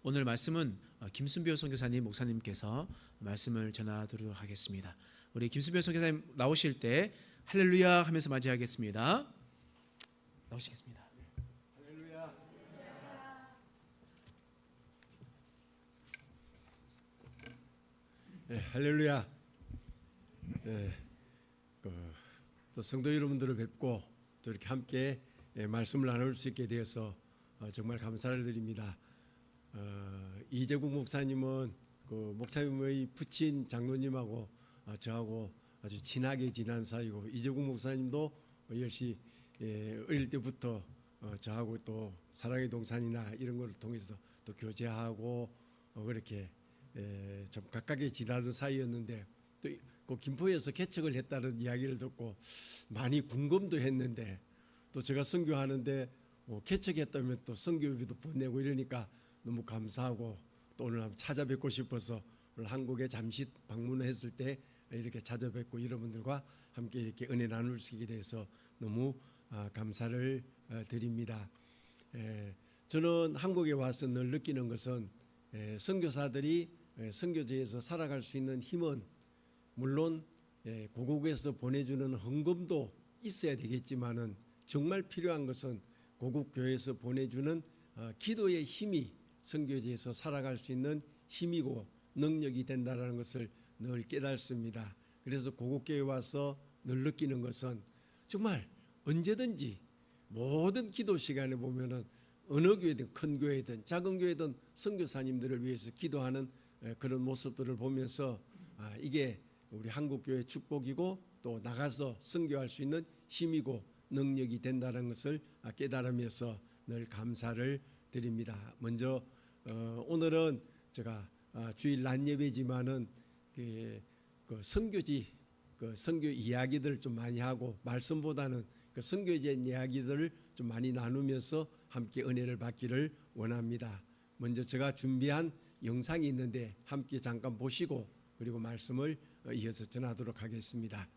오늘 말씀은 김순표 선교사님 목사님께서 말씀을 전하도록 하겠습니다. 우리 김순표 선교사님 나오실 때 할렐루야 하면서 맞이하겠습니다. 나오시겠습니다. 할렐루야. 네, 할렐루야. 또 성도 여러분들을 뵙고 또 이렇게 함께 말씀을 나눌 수 있게 되어서 정말 감사를 드립니다. 이재국 목사님은 그 목사님의 부친 장로님하고 저하고 아주 친하게 지난 사이고, 이재국 목사님도 열심히 어릴 때부터 저하고 또 사랑의 동산이나 이런 걸 통해서 또 교제하고 그렇게 좀 가깝게 지나던 사이였는데, 또 그 김포에서 개척을 했다는 이야기를 듣고 많이 궁금도 했는데, 또 제가 선교하는데 개척했다면 또 선교비도 보내고 이러니까 너무 감사하고, 또 오늘 한번 찾아뵙고 싶어서 오늘 한국에 잠시 방문했을 때 이렇게 찾아뵙고 여러분들과 함께 이렇게 은혜 나눌 수 있게 돼서 너무 감사를 드립니다. 저는 한국에 와서 늘 느끼는 것은 선교사들이 선교지에서 살아갈 수 있는 힘은 물론 고국에서 보내주는 헌금도 있어야 되겠지만은, 정말 필요한 것은 고국 교회에서 보내주는 기도의 힘이 선교지에서 살아갈 수 있는 힘이고 능력이 된다는 것을 늘 깨닫습니다. 그래서 고국교회 와서 늘 느끼는 것은 정말 언제든지 모든 기도 시간에 보면은 어느 교회든 큰 교회든 작은 교회든 선교사님들을 위해서 기도하는 그런 모습들을 보면서 이게 우리 한국교회 축복이고 또 나가서 선교할 수 있는 힘이고 능력이 된다는 것을 깨달으면서 늘 감사를 드립니다. 먼저 오늘은 제가 주일 낮 예배지만은 그 선교지 선교 이야기들을 좀 많이 하고, 말씀보다는 그 선교지의 이야기들을 좀 많이 나누면서 함께 은혜를 받기를 원합니다. 먼저 제가 준비한 영상이 있는데 함께 잠깐 보시고 그리고 말씀을 이어서 전하도록 하겠습니다.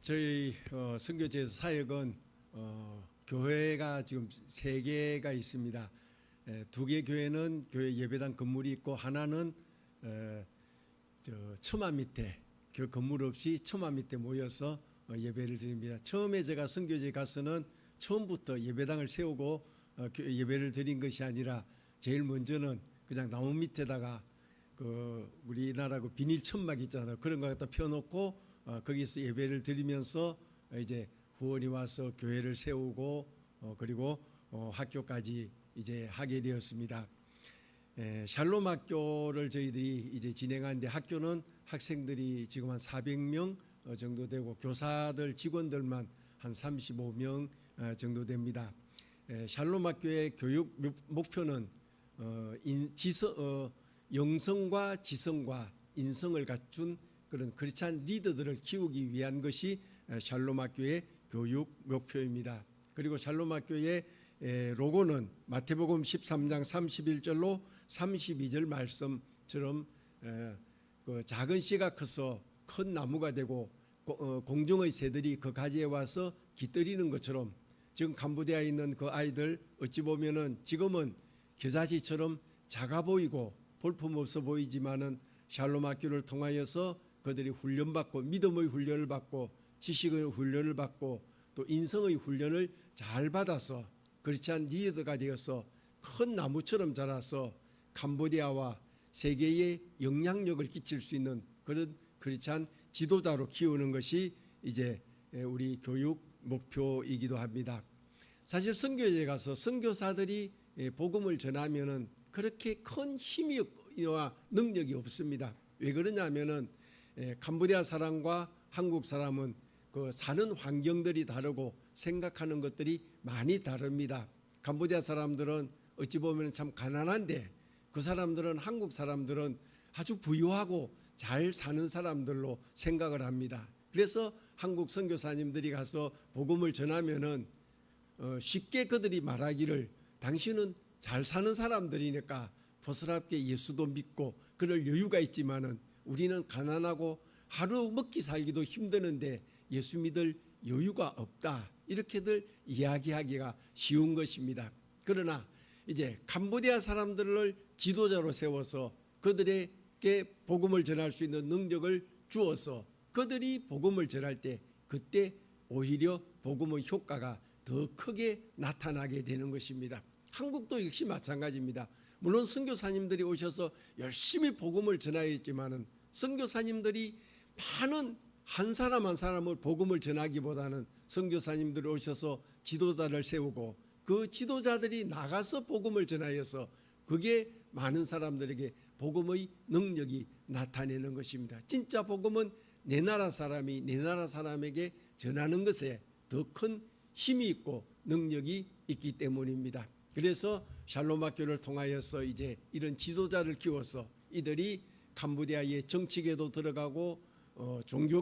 저희 선교제 사역은 교회가 지금 3개가 있습니다. 2개 교회는 교회 예배당 건물이 있고 하나는 처마 밑에 그 건물 없이 처마 밑에 모여서 예배를 드립니다. 처음에 제가 선교제 가서는 처음부터 예배당을 세우고 예배를 드린 것이 아니라 제일 먼저는 그냥 나무 밑에다가 그 우리나라 그 비닐 천막 있잖아요. 그런 거 갖다 펴놓고 거기서 예배를 드리면서 이제 후원이 와서 교회를 세우고 그리고 학교까지 이제 하게 되었습니다. 샬롬 학교를 저희들이 이제 진행하는데 학교는 학생들이 지금 한 400명 정도 되고 교사들 직원들만 한 35명 정도 됩니다. 샬롬 학교의 교육 목표는 영성과 지성과 인성을 갖춘 그런 크리스찬 리더들을 키우기 위한 것이 샬롬 학교의 교육 목표입니다. 그리고 샬롬 학교의 로고는 마태복음 13장 31절로 32절 말씀처럼 그 작은 씨가 커서 큰 나무가 되고 공중의 새들이 그 가지에 와서 깃들이는 것처럼 지금 캄보디아에 있는 그 아이들 어찌 보면은 지금은 겨자씨처럼 작아 보이고 볼품없어 보이지만은 샬롬 학교를 통하여서 그들이 훈련받고 믿음의 훈련을 받고 지식의 훈련을 받고 또 인성의 훈련을 잘 받아서 크리스찬 리더가 되어서 큰 나무처럼 자라서 캄보디아와 세계에 영향력을 끼칠 수 있는 그런 크리스찬 지도자로 키우는 것이 이제 우리 교육 목표이기도 합니다. 사실 선교제에 가서 선교사들이 복음을 전하면은 그렇게 큰 힘이와 능력이 없습니다. 왜 그러냐면은 캄보디아 사람과 한국 사람은 그 사는 환경들이 다르고 생각하는 것들이 많이 다릅니다. 캄보디아 사람들은 어찌 보면 참 가난한데 그 사람들은 한국 사람들은 아주 부유하고 잘 사는 사람들로 생각을 합니다. 그래서 한국 선교사님들이 가서 복음을 전하면은 쉽게 그들이 말하기를 당신은 잘 사는 사람들이니까 보슬합게 예수도 믿고 그럴 여유가 있지만은 우리는 가난하고 하루 먹기 살기도 힘드는데 예수 믿을 여유가 없다. 이렇게들 이야기하기가 쉬운 것입니다. 그러나 이제 캄보디아 사람들을 지도자로 세워서 그들에게 복음을 전할 수 있는 능력을 주어서 그들이 복음을 전할 때 그때 오히려 복음의 효과가 더 크게 나타나게 되는 것입니다. 한국도 역시 마찬가지입니다. 물론 선교사님들이 오셔서 열심히 복음을 전하였지만은 선교사님들이 많은 한 사람 한 사람을 복음을 전하기보다는 선교사님들이 오셔서 지도자를 세우고 그 지도자들이 나가서 복음을 전하여서 그게 많은 사람들에게 복음의 능력이 나타내는 것입니다. 진짜 복음은 내 나라 사람이 내 나라 사람에게 전하는 것에 더 큰 힘이 있고 능력이 있기 때문입니다. 그래서 샬롬 학교를 통하여서 이제 이런 지도자를 키워서 이들이 캄보디아의 정치계도 들어가고 종교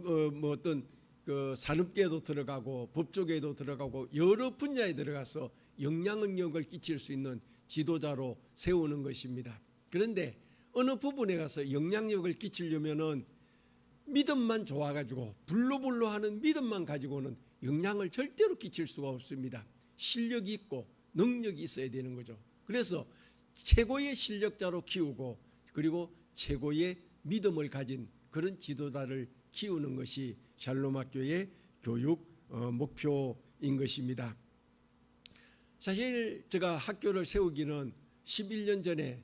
어떤 그 산업계도 들어가고 법조계도 들어가고 여러 분야에 들어가서 영향력을 끼칠 수 있는 지도자로 세우는 것입니다. 그런데 어느 부분에 가서 영향력을 끼치려면은 믿음만 좋아가지고 불로불로 하는 믿음만 가지고는 영향을 절대로 끼칠 수가 없습니다. 실력이 있고 능력이 있어야 되는 거죠. 그래서 최고의 실력자로 키우고 그리고 최고의 믿음을 가진 그런 지도자를 키우는 것이 샬롬 학교의 교육 목표인 것입니다. 사실 제가 학교를 세우기는 11년 전에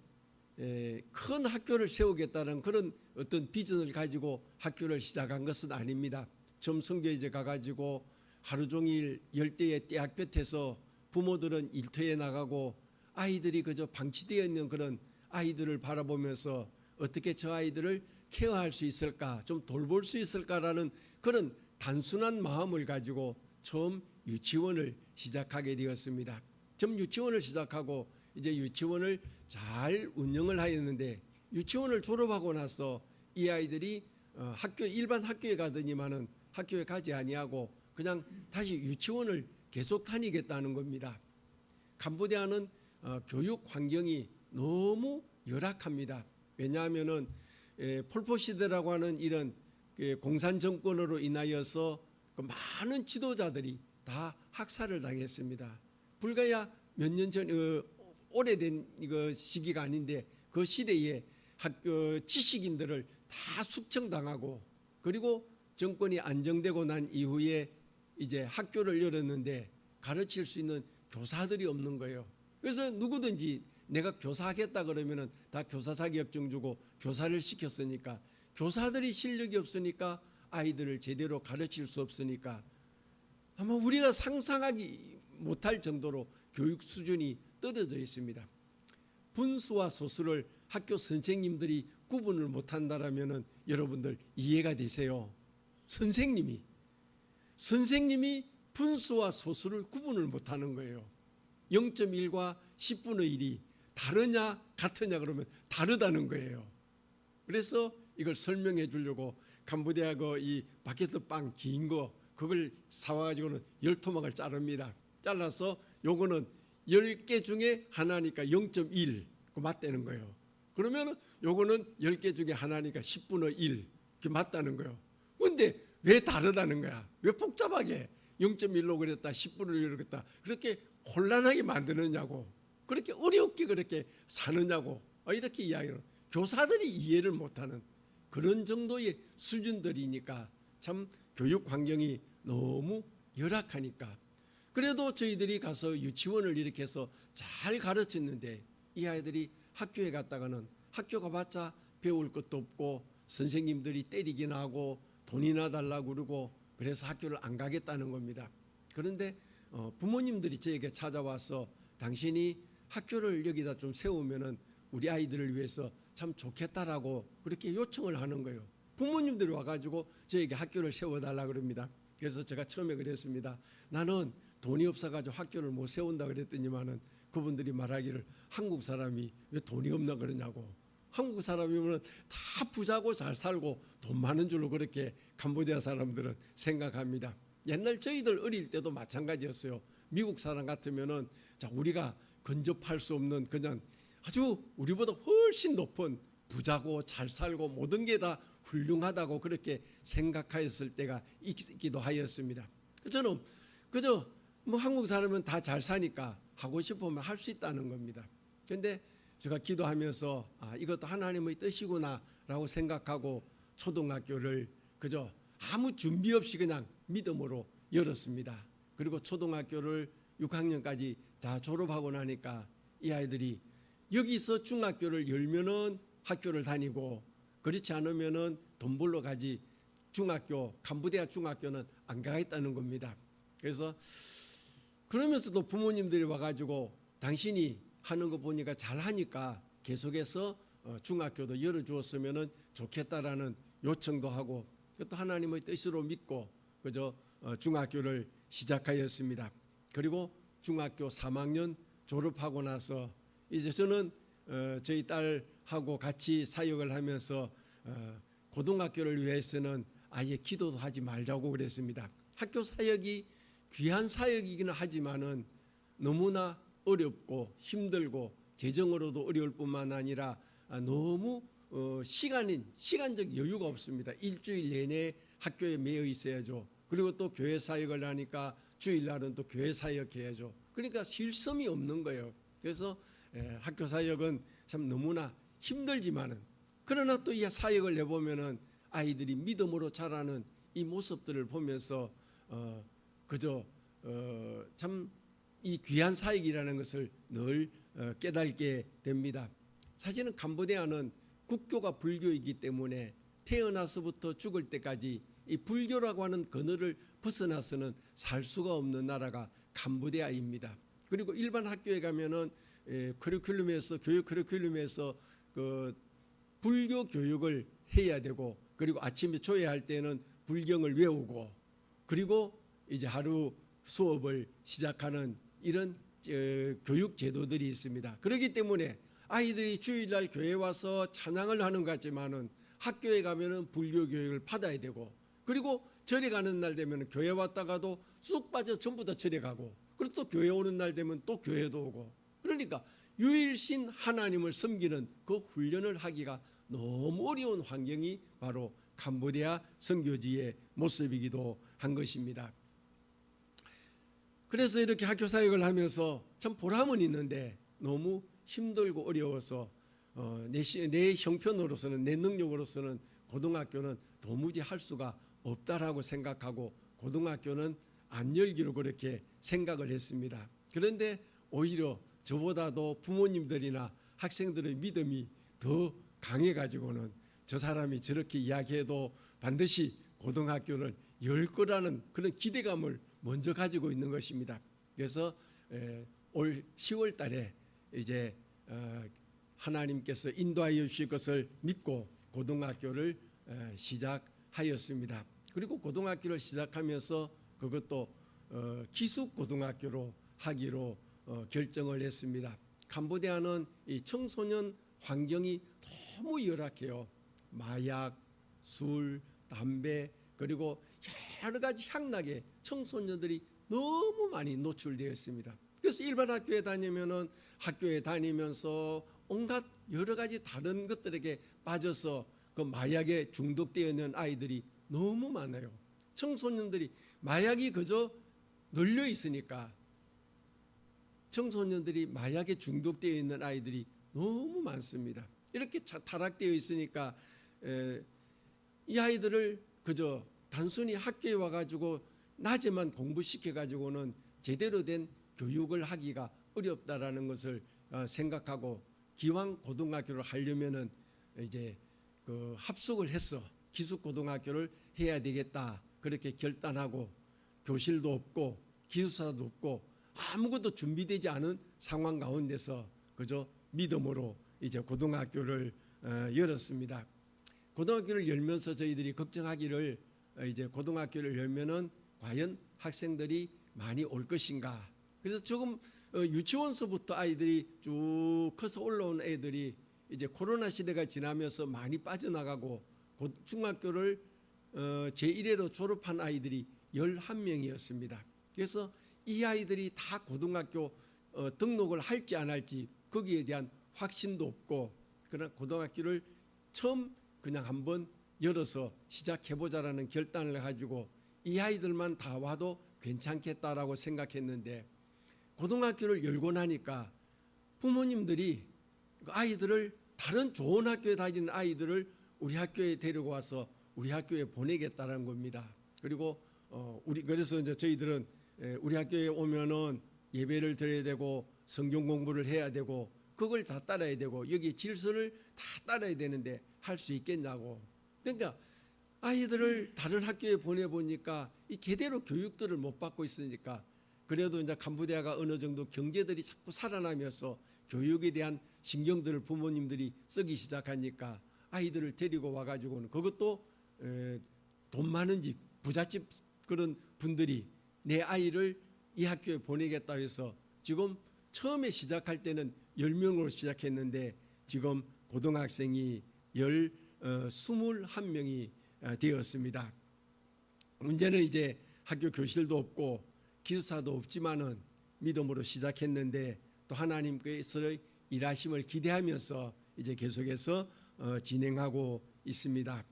큰 학교를 세우겠다는 그런 어떤 비전을 가지고 학교를 시작한 것은 아닙니다. 처음 선교제 가가지고 하루 종일 열대의 떼약볕에서 부모들은 일터에 나가고 아이들이 그저 방치되어 있는 그런 아이들을 바라보면서 어떻게 저 아이들을 케어할 수 있을까, 좀 돌볼 수 있을까라는 그런 단순한 마음을 가지고 처음 유치원을 시작하게 되었습니다. 처음 유치원을 시작하고 이제 유치원을 잘 운영을 하였는데 유치원을 졸업하고 나서 이 아이들이 일반 학교에 가더니만은 학교에 가지 아니하고 그냥 다시 유치원을 계속 다니겠다는 겁니다. 캄보디아는 교육 환경이 너무 열악합니다. 왜냐하면은 폴포시대라고 하는 이런 공산 정권으로 인하여서 그 많은 지도자들이 다 학살을 당했습니다. 불과야 몇 년 전 오래된 이거 시기가 아닌데 그 시대에 학교 지식인들을 다 숙청당하고 그리고 정권이 안정되고 난 이후에 이제 학교를 열었는데 가르칠 수 있는 교사들이 없는 거예요. 그래서 누구든지 내가 교사하겠다 그러면은 다 교사 자격증 주고 교사를 시켰으니까 교사들이 실력이 없으니까 아이들을 제대로 가르칠 수 없으니까 아마 우리가 상상하기 못할 정도로 교육 수준이 떨어져 있습니다. 분수와 소수를 학교 선생님들이 구분을 못한다라면은 여러분들 이해가 되세요. 선생님이 분수와 소수를 구분을 못하는 거예요. 0.1과 10분의 1이 다르냐 같으냐 그러면 다르다는 거예요. 그래서 이걸 설명해 주려고 캄보디아 이 바게트 빵 긴 거 그걸 사와가지고는 10토막을 자릅니다. 잘라서 요거는 10개 중에 하나니까 0.1 맞다는 거예요. 그러면 요거는 10개 중에 하나니까 10분의 1 이렇게 맞다는 거예요. 그런데 왜 다르다는 거야? 왜 복잡하게 0.1로 그랬다 10분의 1로 그랬다 그렇게 혼란하게 만드느냐고 그렇게 어렵게 그렇게 사느냐고 이렇게 이야기를 교사들이 이해를 못하는 그런 정도의 수준들이니까 참 교육 환경이 너무 열악하니까 그래도 저희들이 가서 유치원을 이렇게 해서 잘 가르쳤는데 이 아이들이 학교에 갔다가는 학교 가봤자 배울 것도 없고 선생님들이 때리긴 하고 돈이나 달라고 그러고 그래서 학교를 안 가겠다는 겁니다. 그런데 부모님들이 저에게 찾아와서 당신이 학교를 여기다 좀 세우면은 우리 아이들을 위해서 참 좋겠다라고 그렇게 요청을 하는 거예요. 부모님들이 와가지고 저에게 학교를 세워달라 그럽니다. 그래서 제가 처음에 그랬습니다. 나는 돈이 없어가지고 학교를 못 세운다 그랬더니만은 그분들이 말하기를 한국 사람이 왜 돈이 없나 그러냐고. 한국 사람이면 다 부자고 잘 살고 돈 많은 줄로 그렇게 캄보디아 사람들은 생각합니다. 옛날 저희들 어릴 때도 마찬가지였어요. 미국 사람 같으면은 자 우리가 근접할 수 없는 그냥 아주 우리보다 훨씬 높은 부자고 잘 살고 모든 게 다 훌륭하다고 그렇게 생각하였을 때가 있기도 하였습니다. 저는 그저 뭐 한국 사람은 다 잘 사니까 하고 싶으면 할 수 있다는 겁니다. 그런데 제가 기도하면서 이것도 하나님의 뜻이구나라고 생각하고 초등학교를 그저 아무 준비 없이 그냥 믿음으로 열었습니다. 그리고 초등학교를 6학년까지 다 졸업하고 나니까 이 아이들이 여기서 중학교를 열면은 학교를 다니고 그렇지 않으면은 돈 벌러 가지 중학교 캄보디아 중학교는 안 가겠다는 겁니다. 그래서 그러면서도 부모님들이 와가지고 당신이 하는 거 보니까 잘하니까 계속해서 중학교도 열어주었으면 좋겠다라는 요청도 하고 또 하나님의 뜻으로 믿고 그저 중학교를 시작하였습니다. 그리고 중학교 3학년 졸업하고 나서 이제 저는 저희 딸하고 같이 사역을 하면서 고등학교를 위해서는 아예 기도도 하지 말자고 그랬습니다. 학교 사역이 귀한 사역이기는 하지만은 너무나 어렵고 힘들고 재정으로도 어려울 뿐만 아니라 너무 시간적 여유가 없습니다. 일주일 내내 학교에 매여 있어야죠. 그리고 또 교회 사역을 하니까 주일날은 또 교회 사역해야죠. 그러니까 실성이 없는 거예요. 그래서 학교 사역은 참 너무나 힘들지만은 그러나 또 이 사역을 내보면은 아이들이 믿음으로 자라는 이 모습들을 보면서 그저 참 이 귀한 사역이라는 것을 늘 깨닫게 됩니다. 사실은 캄보디아는 국교가 불교이기 때문에 태어나서부터 죽을 때까지 이 불교라고 하는 그늘을 벗어나서는 살 수가 없는 나라가 캄보디아입니다. 그리고 일반 학교에 가면은 커리큘럼에서 교육 커리큘럼에서 그 불교 교육을 해야 되고 그리고 아침에 조회할 때는 불경을 외우고 그리고 이제 하루 수업을 시작하는 이런 교육 제도들이 있습니다. 그렇기 때문에 아이들이 주일날 교회 와서 찬양을 하는 것 같지만은 학교에 가면은 불교 교육을 받아야 되고 그리고 절에 가는 날 되면 교회 왔다가도 쑥 빠져 전부 다 절에 가고 그리고 또 교회 오는 날 되면 또 교회도 오고 그러니까 유일신 하나님을 섬기는 그 훈련을 하기가 너무 어려운 환경이 바로 캄보디아 선교지의 모습이기도 한 것입니다. 그래서 이렇게 학교 사역을 하면서 참 보람은 있는데 너무 힘들고 어려워서 내 형편으로서는, 내 능력으로서는 고등학교는 도무지 할 수가 없다라고 생각하고 고등학교는 안 열기로 그렇게 생각을 했습니다. 그런데 오히려 저보다도 부모님들이나 학생들의 믿음이 더 강해가지고는 저 사람이 저렇게 이야기해도 반드시 고등학교를 열 거라는 그런 기대감을 먼저 가지고 있는 것입니다. 그래서 올 10월 달에 이제 하나님께서 인도하여 주실 것을 믿고 고등학교를 시작하였습니다. 그리고 고등학교를 시작하면서 그것도 기숙고등학교로 하기로 결정을 했습니다. 캄보디아는 이 청소년 환경이 너무 열악해요. 마약, 술, 담배 그리고 여러 가지 향락에 청소년들이 너무 많이 노출되어 있습니다. 그래서 일반 학교에 다니면은 학교에 다니면서 온갖 여러 가지 다른 것들에게 빠져서 그 마약에 중독되어 있는 아이들이 너무 많아요. 청소년들이 마약이 그저 널려 있으니까 청소년들이 마약에 중독되어 있는 아이들이 너무 많습니다. 이렇게 타락되어 있으니까 이 아이들을 그저 단순히 학교에 와가지고 낮에만 공부시켜가지고는 제대로 된 교육을 하기가 어렵다라는 것을 생각하고 기왕 고등학교를 하려면은 이제 그 합숙을 해서 기숙고등학교를 해야 되겠다 그렇게 결단하고 교실도 없고 기숙사도 없고 아무것도 준비되지 않은 상황 가운데서 그저 믿음으로 이제 고등학교를 열었습니다. 고등학교를 열면서 저희들이 걱정하기를 이제 고등학교를 열면은 과연 학생들이 많이 올 것인가. 그래서 조금 유치원서부터 아이들이 쭉 커서 올라온 애들이 이제 코로나 시대가 지나면서 많이 빠져나가고 중학교를 제1회로 졸업한 아이들이 11명이었습니다. 그래서 이 아이들이 다 고등학교 등록을 할지 안 할지 거기에 대한 확신도 없고 그러나 고등학교를 처음 그냥 한번 열어서 시작해보자라는 결단을 가지고 이 아이들만 다 와도 괜찮겠다라고 생각했는데 고등학교를 열고 나니까 부모님들이 아이들을 다른 좋은 학교에 다니는 아이들을 우리 학교에 데리고 와서 우리 학교에 보내겠다는 겁니다. 그리고 그래서 이제 저희들은 우리 학교에 오면은 예배를 드려야 되고 성경 공부를 해야 되고 그걸 다 따라야 되고 여기 질서를 다 따라야 되는데 할 수 있겠냐고. 그러니까 아이들을 다른 학교에 보내보니까 이 제대로 교육들을 못 받고 있으니까 그래도 이제 캄보디아가 어느 정도 경제들이 자꾸 살아나면서 교육에 대한 신경들을 부모님들이 쓰기 시작하니까 아이들을 데리고 와가지고는 그것도 돈 많은 집 부잣집 그런 분들이 내 아이를 이 학교에 보내겠다 해서 지금 처음에 시작할 때는 10명으로 시작했는데 지금 고등학생이 21명이 되었습니다. 문제는 이제 학교 교실도 없고 기숙사도 없지만은 믿음으로 시작했는데 또 하나님께서의 일하심을 기대하면서 이제 계속해서 진행하고 있습니다.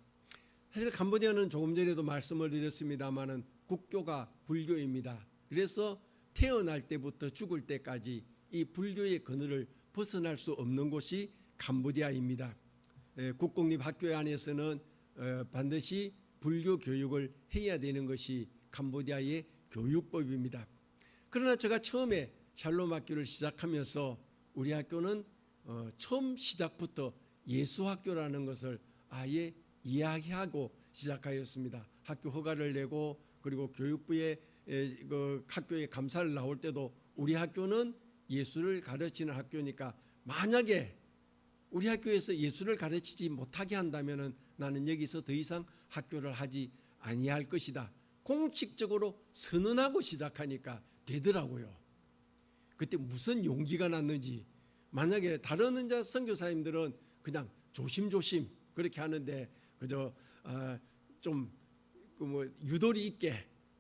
사실 캄보디아는 조금 전에도 말씀을 드렸습니다마는 국교가 불교입니다. 그래서 태어날 때부터 죽을 때까지 이 불교의 그늘을 벗어날 수 없는 곳이 캄보디아입니다. 국공립학교 안에서는 반드시 불교 교육을 해야 되는 것이 캄보디아의 교육법입니다. 그러나 제가 처음에 샬롬 학교를 시작하면서 우리 학교는 처음 시작부터 예수학교라는 것을 아예 이야기하고 시작하였습니다. 학교 허가를 내고 그리고 교육부에 그 학교에 감사를 나올 때도 우리 학교는 예수를 가르치는 학교니까 만약에 우리 학교에서 예수를 가르치지 못하게 한다면은 나는 여기서 더 이상 학교를 하지 아니할 것이다. 공식적으로 선언하고 시작하니까 되더라고요. 그때 무슨 용기가 났는지 만약에 다른 이제 선교사님들은 그냥 조심조심 그렇게 하는데 그저 좀 뭐 유도리 있게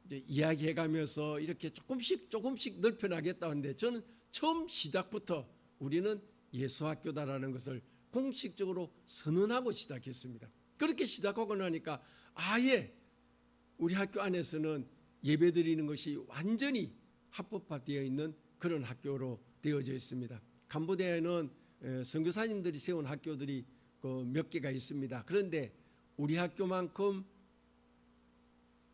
이제 이야기해가면서 이렇게 조금씩 넓혀나겠다 하는데 저는 처음 시작부터 우리는 예수학교다라는 것을 공식적으로 선언하고 시작했습니다. 그렇게 시작하고 나니까 아예 우리 학교 안에서는 예배드리는 것이 완전히 합법화되어 있는 그런 학교로 되어져 있습니다. 캄보디아에는 선교사님들이 세운 학교들이 몇 개가 있습니다. 그런데 우리 학교만큼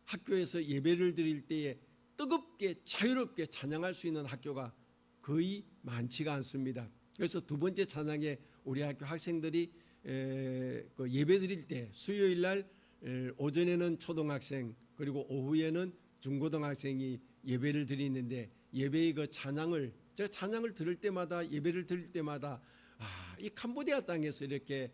학교에서 예배를 드릴 때에 뜨겁게 자유롭게 찬양할 수 있는 학교가 거의 많지가 않습니다. 그래서 두 번째 찬양에 우리 학교 학생들이 예배 드릴 때 수요일 날 오전에는 초등학생 그리고 오후에는 중고등학생이 예배를 드리는데 예배의 그 찬양을 제가 찬양을 들을 때마다 예배를 드릴 때마다 이 캄보디아 땅에서 이렇게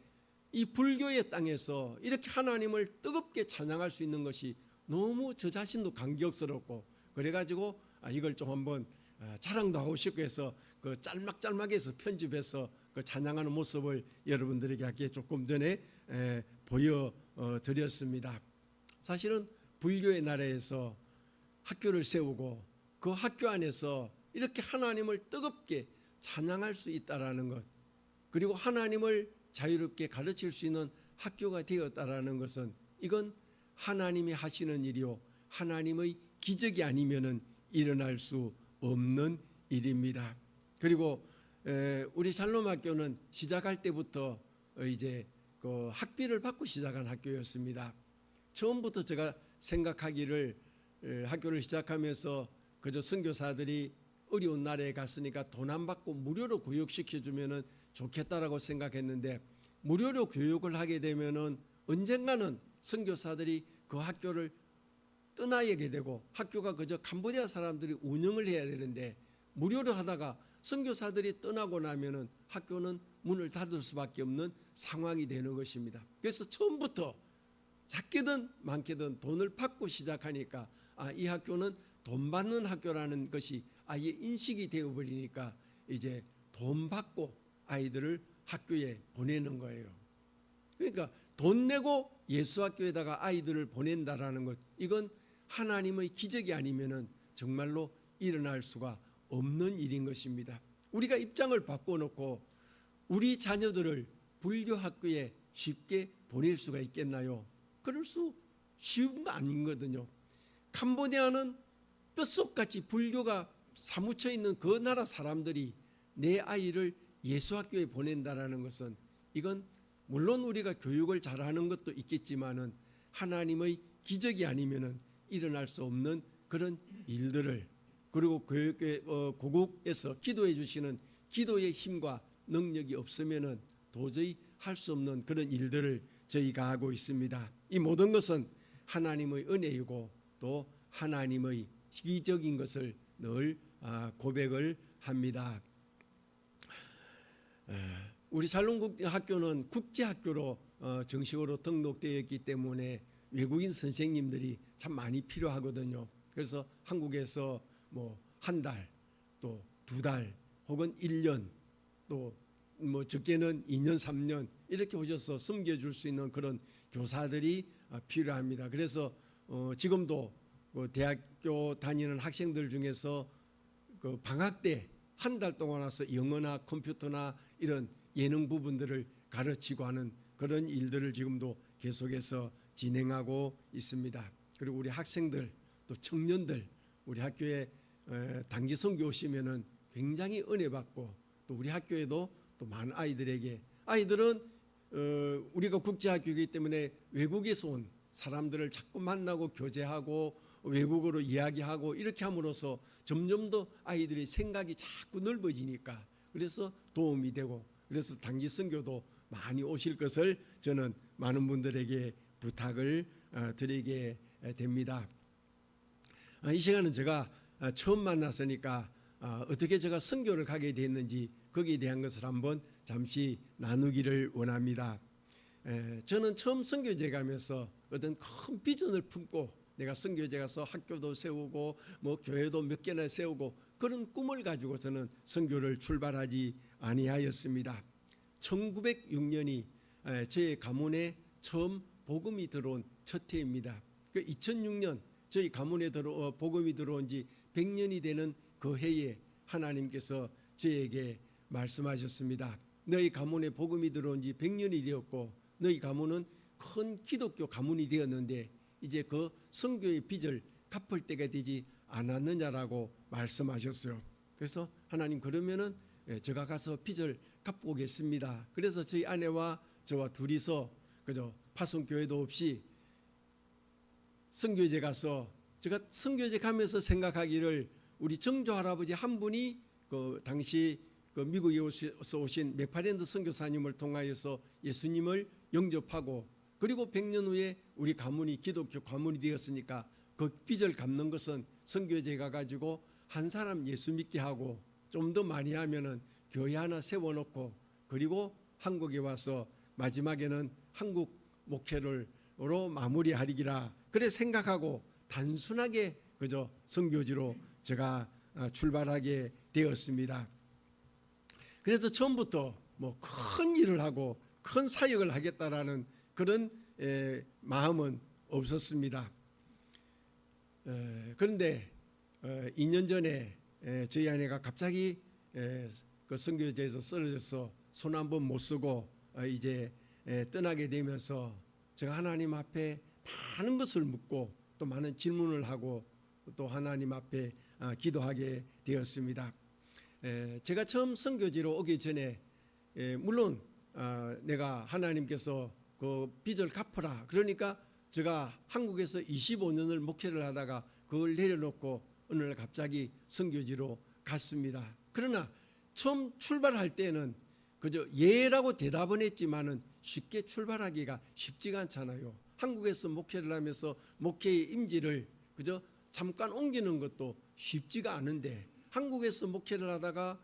이 불교의 땅에서 이렇게 하나님을 뜨겁게 찬양할 수 있는 것이 너무 저 자신도 감격스럽고 그래가지고 이걸 좀 한번 자랑도 하고 싶고 해서 그 짤막짤막해서 편집해서 그 찬양하는 모습을 여러분들에게 아까 조금 전에 보여드렸습니다. 사실은 불교의 나라에서 학교를 세우고 그 학교 안에서 이렇게 하나님을 뜨겁게 찬양할 수 있다라는 것 그리고 하나님을 자유롭게 가르칠 수 있는 학교가 되었다라는 것은 이건 하나님이 하시는 일이요 하나님의 기적이 아니면은 일어날 수 없는 일입니다. 그리고 우리 샬롬 학교는 시작할 때부터 이제 그 학비를 받고 시작한 학교였습니다. 처음부터 제가 생각하기를 학교를 시작하면서 그저 선교사들이 어려운 나라에 갔으니까 돈 안 받고 무료로 교육시켜 주면은 좋겠다라고 생각했는데 무료로 교육을 하게 되면은 언젠가는 선교사들이 그 학교를 떠나게 되고 학교가 그저 캄보디아 사람들이 운영을 해야 되는데 무료로 하다가 선교사들이 떠나고 나면은 학교는 문을 닫을 수밖에 없는 상황이 되는 것입니다. 그래서 처음부터 작게든 많게든 돈을 받고 시작하니까 이 학교는 돈 받는 학교라는 것이 아예 인식이 되어버리니까 이제 돈 받고 아이들을 학교에 보내는 거예요. 그러니까 돈 내고 예수학교에다가 아이들을 보낸다라는 것 이건 하나님의 기적이 아니면은 정말로 일어날 수가 없는 일인 것입니다. 우리가 입장을 바꿔놓고 우리 자녀들을 불교 학교에 쉽게 보낼 수가 있겠나요? 그럴 수 쉬운 거 아니거든요. 캄보디아는 뼛속같이 불교가 사무쳐 있는 그 나라 사람들이 내 아이를 예수학교에 보낸다라는 것은 이건 물론 우리가 교육을 잘하는 것도 있겠지만은 하나님의 기적이 아니면은 일어날 수 없는 그런 일들을 그리고 고국에서 기도해 주시는 기도의 힘과 능력이 없으면은 도저히 할 수 없는 그런 일들을 저희가 하고 있습니다. 이 모든 것은 하나님의 은혜이고 또 하나님의 기적인 것을 늘 고백을 합니다. 우리 샬롬 학교는 국제학교로 정식으로 등록되어 있기 때문에 외국인 선생님들이 참 많이 필요하거든요. 그래서 한국에서 뭐 한 달, 또 두 달, 혹은 1년, 또 뭐 적게는 2년, 3년 이렇게 오셔서 섬겨줄 수 있는 그런 교사들이 필요합니다. 그래서 지금도 대학교 다니는 학생들 중에서 그 방학 때 한 달 동안 와서 영어나 컴퓨터나 이런 예능 부분들을 가르치고 하는 그런 일들을 지금도 계속해서 진행하고 있습니다. 그리고 우리 학생들 또 청년들 우리 학교에 단기 선교 오시면은 굉장히 은혜 받고 또 우리 학교에도 또 많은 아이들에게 아이들은 우리가 국제학교이기 때문에 외국에서 온 사람들을 자꾸 만나고 교제하고 외국어로 이야기하고 이렇게 함으로써 점점 더 아이들의 생각이 자꾸 넓어지니까 그래서 도움이 되고 그래서 단기 선교도 많이 오실 것을 저는 많은 분들에게 부탁을 드리게 됩니다. 이 시간은 제가 처음 만났으니까 어떻게 제가 선교를 가게 됐는지 거기에 대한 것을 한번 잠시 나누기를 원합니다. 저는 처음 선교제 가면서 어떤 큰 비전을 품고 내가 선교제 가서 학교도 세우고 뭐 교회도 몇 개나 세우고 그런 꿈을 가지고 저는 선교를 출발하지 아니하였습니다. 1906년이 저의 가문에 처음 복음이 들어온 첫 해입니다. 그 2006년 저희 가문에 복음이 들어온 지 100년이 되는 그 해에 하나님께서 저에게 말씀하셨습니다. 너희 가문에 복음이 들어온 지 100년이 되었고 너희 가문은 큰 기독교 가문이 되었는데 이제 그 선교의 빚을 갚을 때가 되지 않았느냐라고 말씀하셨어요. 그래서 하나님 그러면은 제가 가서 빚을 갚고 오겠습니다. 그래서 저희 아내와 저와 둘이서 그저 파송교회도 없이 선교제 가서 제가 선교제 가면서 생각하기를 우리 정조 할아버지 한 분이 그 당시 그 미국에서 오신 맥파렌드 선교사님을 통하여서 예수님을 영접하고 그리고 100년 후에 우리 가문이 기독교 가문이 되었으니까 그 빚을 갚는 것은 선교제 가가지고 한 사람 예수 믿게 하고 좀 더 많이 하면은 교회 하나 세워놓고 그리고 한국에 와서 마지막에는 한국 목회를로 마무리하리기라 그래 생각하고 단순하게 그저 선교지로 제가 출발하게 되었습니다. 그래서 처음부터 뭐 큰 일을 하고 큰 사역을 하겠다라는 그런 마음은 없었습니다. 그런데 2년 전에 저희 아내가 갑자기 그 선교제에서 쓰러져서 손 한 번 못 쓰고 이제 떠나게 되면서 제가 하나님 앞에 많은 것을 묻고 또 많은 질문을 하고 또 하나님 앞에 기도하게 되었습니다. 제가 처음 선교지로 오기 전에 물론 내가 하나님께서 그 빚을 갚으라 그러니까 제가 한국에서 25년을 목회를 하다가 그걸 내려놓고 어느 날 갑자기 선교지로 갔습니다. 그러나 처음 출발할 때는 그저 예라고 대답은 했지만은 쉽게 출발하기가 쉽지가 않잖아요. 한국에서 목회를 하면서 목회의 임지를 그저 잠깐 옮기는 것도 쉽지가 않은데 한국에서 목회를 하다가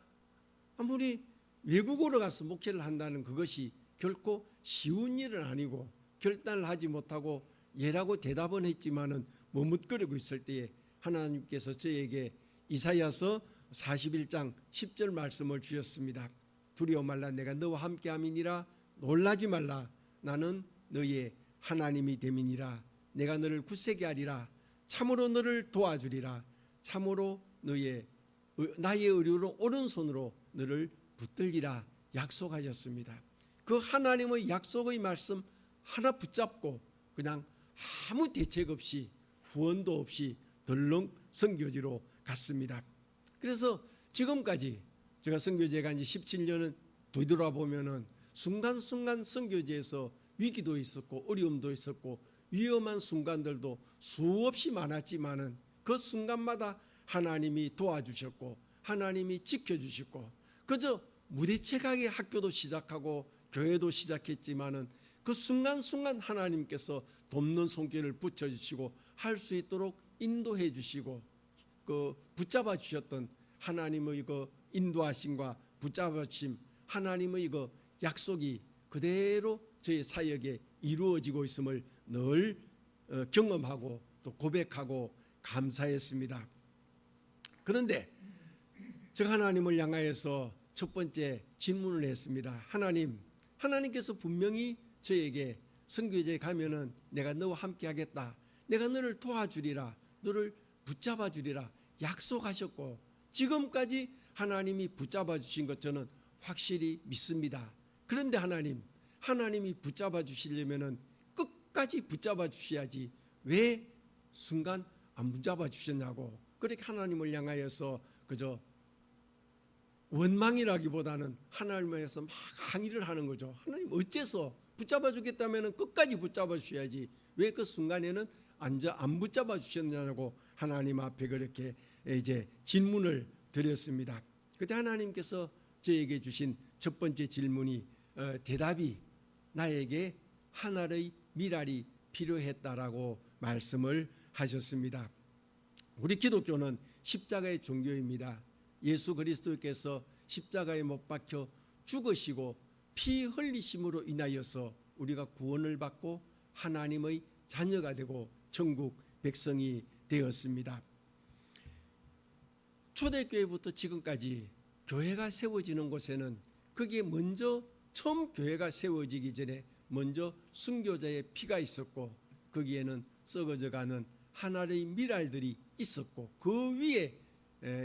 아무리 외국으로 가서 목회를 한다는 그것이 결코 쉬운 일은 아니고 결단을 하지 못하고 예라고 대답은 했지만은 머뭇거리고 있을 때에 하나님께서 저에게 이사야서 41장 10절 말씀을 주셨습니다. 두려워 말라 내가 너와 함께함이니라 놀라지 말라 나는 너의 하나님이 됨이니라 내가 너를 굳세게 하리라 참으로 너를 도와주리라 참으로 나의 의로로 오른손으로 너를 붙들리라 약속하셨습니다. 그 하나님의 약속의 말씀 하나 붙잡고 그냥 아무 대책 없이 후원도 없이 덜렁 선교지로 갔습니다. 그래서 지금까지 제가 선교지에 간 지 17년은 되돌아보면은 순간순간 선교지에서 위기도 있었고 어려움도 있었고 위험한 순간들도 수없이 많았지만은 그 순간마다 하나님이 도와주셨고 하나님이 지켜주셨고 그저 무대책하게 학교도 시작하고 교회도 시작했지만은 그 순간순간 하나님께서 돕는 손길을 붙여주시고 할 수 있도록 인도해 주시고 그 붙잡아 주셨던 하나님의 그 인도하심과 붙잡아 주심 하나님의 그 약속이 그대로 저희 사역에 이루어지고 있음을 늘 경험하고 또 고백하고 감사했습니다. 그런데 제가 하나님을 향하여서 첫 번째 질문을 했습니다. 하나님께서 분명히 저에게 선교제에 가면은 내가 너와 함께 하겠다. 내가 너를 도와주리라. 너를 붙잡아 주리라. 약속하셨고 지금까지 하나님이 붙잡아 주신 것 저는 확실히 믿습니다. 그런데 하나님이 붙잡아 주시려면은 끝까지 붙잡아 주셔야지 왜 순간 안 붙잡아 주셨냐고 그렇게 하나님을 향하여서 그저 원망이라기보다는 하나님을 향해서 막 항의를 하는 거죠. 하나님 어째서 붙잡아 주겠다면 끝까지 붙잡아 주셔야지 왜 그 순간에는 안 붙잡아 주셨냐고 하나님 앞에 그렇게 이제 질문을 드렸습니다. 그때 하나님께서 저에게 주신 첫 번째 질문이 대답이 나에게 하나의 미랄이 필요했다라고 말씀을 하셨습니다. 우리 기독교는 십자가의 종교입니다. 예수 그리스도께서 십자가에 못 박혀 죽으시고 피 흘리심으로 인하여서 우리가 구원을 받고 하나님의 자녀가 되고 천국 백성이 되었습니다. 초대교회부터 지금까지 교회가 세워지는 곳에는 그게 먼저 처음 교회가 세워지기 전에 먼저 순교자의 피가 있었고 거기에는 썩어져가는 하나의 미랄들이 있었고 그 위에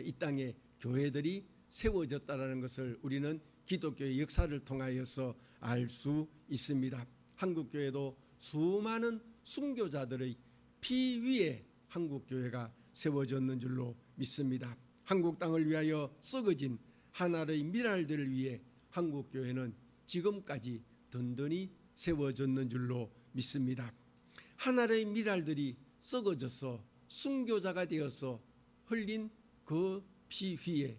이 땅에 교회들이 세워졌다라는 것을 우리는 기독교의 역사를 통하여서 알 수 있습니다. 한국 교회도 수많은 순교자들의 피 위에 한국 교회가 세워졌는 줄로 믿습니다. 한국 땅을 위하여 썩어진 하나의 미랄들을 위해 한국 교회는 지금까지 든든히 세워졌는 줄로 믿습니다. 하나의 미랄들이 썩어져서 순교자가 되어서 흘린 그 피 위에,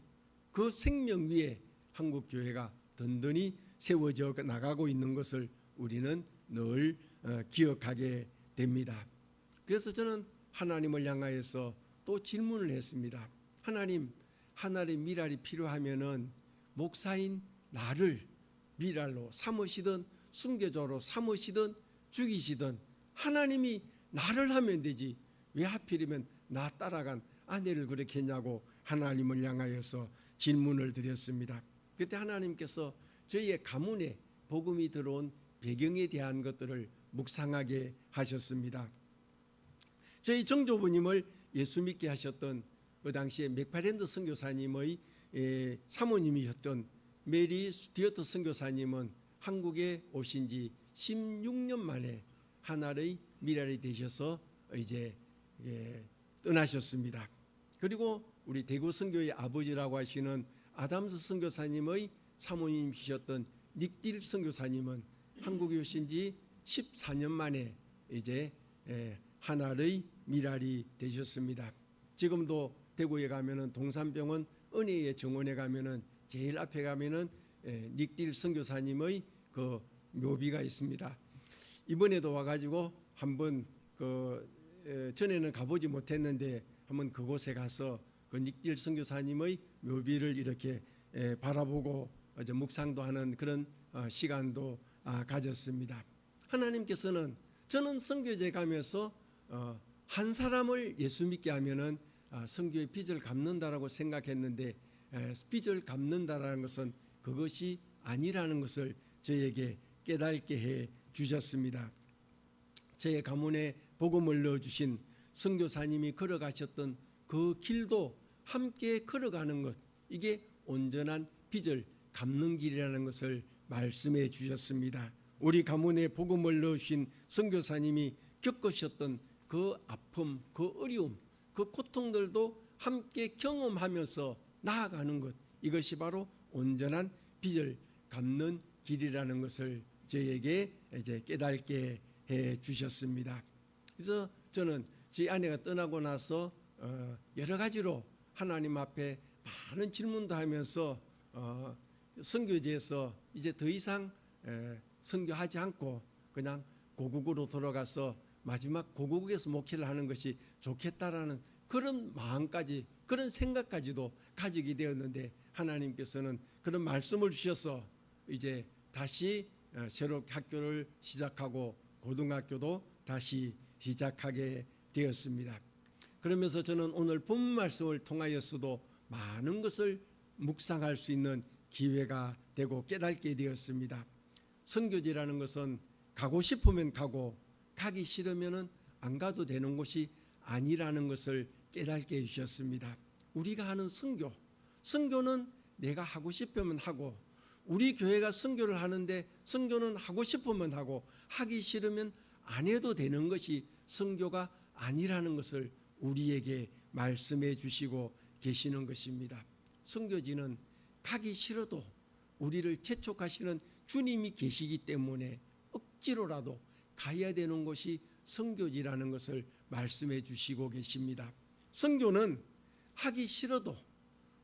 그 생명 위에 한국 교회가 든든히 세워져 나가고 있는 것을 우리는 늘 기억하게 됩니다. 그래서 저는 하나님을 향하여서 또 질문을 했습니다. 하나님, 하나의 미랄이 필요하면은 목사인 나를 미랄로 삼으시든 순교자로 삼으시든 죽이시든 하나님이 나를 하면 되지 왜 하필이면 나 따라간 아내를 그렇게 했냐고 하나님을 향하여서 질문을 드렸습니다. 그때 하나님께서 저희의 가문에 복음이 들어온 배경에 대한 것들을 묵상하게 하셨습니다. 저희 정조부님을 예수 믿게 하셨던 그 당시에 맥파랜드 선교사님의 사모님이셨던 메리 스튜어트 선교사님은 한국에 오신 지 16년 만에 하나의 미랄이 되셔서 이제 떠나셨습니다. 그리고 우리 대구 선교의 아버지라고 하시는 아담스 선교사님의 사모님이셨던 닉딜 선교사님은 한국에 오신 지 14년 만에 이제 하나의 미랄이 되셨습니다. 지금도 대구에 가면은 동산병원 은혜의 정원에 가면은 제일 앞에 가면은 닉딜 선교사님의 그 묘비가 있습니다. 이번에도 와가지고 한번 전에는 가보지 못했는데 한번 그곳에 가서 그 닉딜 선교사님의 묘비를 이렇게 바라보고 이제 묵상도 하는 그런 시간도 가졌습니다. 하나님께서는 저는 선교제 가면서 한 사람을 예수 믿게 하면은 선교의 빚을 갚는다라고 생각했는데 빚을 갚는다라는 것은 그것이 아니라는 것을 저에게 깨닫게 해 주셨습니다. 제 가문에 복음을 넣어주신 선교사님이 걸어가셨던 그 길도 함께 걸어가는 것, 이게 온전한 빚을 갚는 길이라는 것을 말씀해 주셨습니다. 우리 가문에 복음을 넣으신 선교사님이 겪으셨던 그 아픔, 그 어려움, 그 고통들도 함께 경험하면서 나아가는 것, 이것이 바로 온전한 빚을 갚는 길이라는 것을 저에게 이제 깨닫게 해 주셨습니다. 그래서 저는 제 아내가 떠나고 나서 여러 가지로 하나님 앞에 많은 질문도 하면서 선교지에서 이제 더 이상 선교하지 않고 그냥 고국으로 돌아가서 마지막 고국에서 목회를 하는 것이 좋겠다라는 그런 마음까지, 그런 생각까지도 가지게 되었는데 하나님께서는 그런 말씀을 주셔서 이제 다시 새롭게 학교를 시작하고 고등학교도 다시 시작하게 되었습니다. 그러면서 저는 오늘 본문 말씀을 통하여서도 많은 것을 묵상할 수 있는 기회가 되고 깨닫게 되었습니다. 선교지라는 것은 가고 싶으면 가고 가기 싫으면은 안 가도 되는 곳이 아니라는 것을 깨닫게 해주셨습니다. 우리가 하는 선교는 내가 하고 싶으면 하고, 우리 교회가 선교를 하는데 선교는 하고 싶으면 하고 하기 싫으면 안 해도 되는 것이 선교가 아니라는 것을 우리에게 말씀해 주시고 계시는 것입니다. 선교지는 가기 싫어도 우리를 재촉하시는 주님이 계시기 때문에 억지로라도 가야 되는 곳이 선교지라는 것을 말씀해 주시고 계십니다. 선교는 하기 싫어도,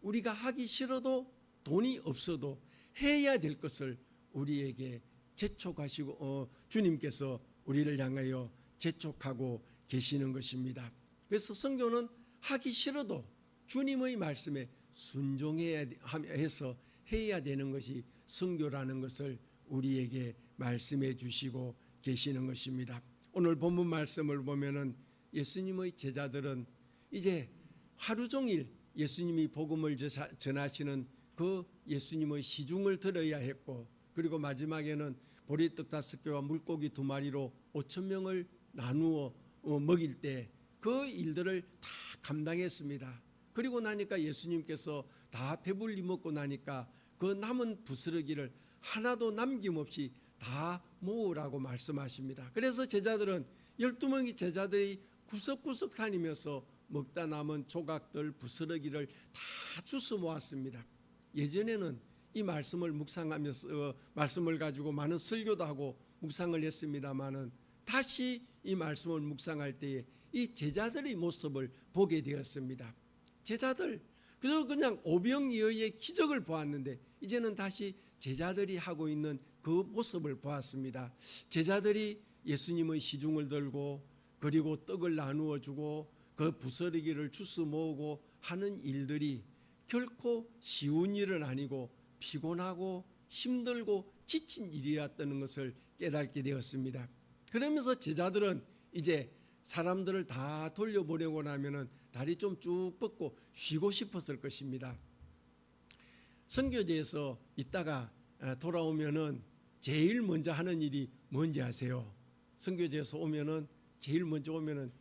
우리가 하기 싫어도 돈이 없어도 해야 될 것을 우리에게 재촉하시고 주님께서 우리를 향하여 재촉하고 계시는 것입니다. 그래서 선교는 하기 싫어도 주님의 말씀에 순종해야 해서 해야 되는 것이 선교라는 것을 우리에게 말씀해 주시고 계시는 것입니다. 오늘 본문 말씀을 보면은 예수님의 제자들은 이제 하루 종일 예수님이 복음을 전하시는 그 예수님의 시중을 들어야 했고, 그리고 마지막에는 보리떡 5개와 물고기 2마리로 5천 명을 나누어 먹일 때 그 일들을 다 감당했습니다. 그리고 나니까 예수님께서 다 배불리 먹고 나니까 그 남은 부스러기를 하나도 남김없이 다 모으라고 말씀하십니다. 그래서 제자들은 12명의 제자들이 구석구석 다니면서 먹다 남은 조각들 부스러기를 다 주워 모았습니다. 예전에는 이 말씀을 묵상하면서 말씀을 가지고 많은 설교도 하고 묵상을 했습니다마는 다시 이 말씀을 묵상할 때에 이 제자들의 모습을 보게 되었습니다. 제자들 그저 그냥 오병이어의 기적을 보았는데 이제는 다시 제자들이 하고 있는 그 모습을 보았습니다. 제자들이 예수님의 시중을 들고 그리고 떡을 나누어 주고 그 부스러기를 주워 모으고 하는 일들이 결코 쉬운 일은 아니고 피곤하고 힘들고 지친 일이었다는 것을 깨닫게 되었습니다. 그러면서 제자들은 이제 사람들을 다 돌려보내고 나면은 다리 좀 쭉 뻗고 쉬고 싶었을 것입니다. 선교제에서 있다가 돌아오면은 제일 먼저 하는 일이 뭔지 아세요? 선교제에서 오면은 제일 먼저 오면은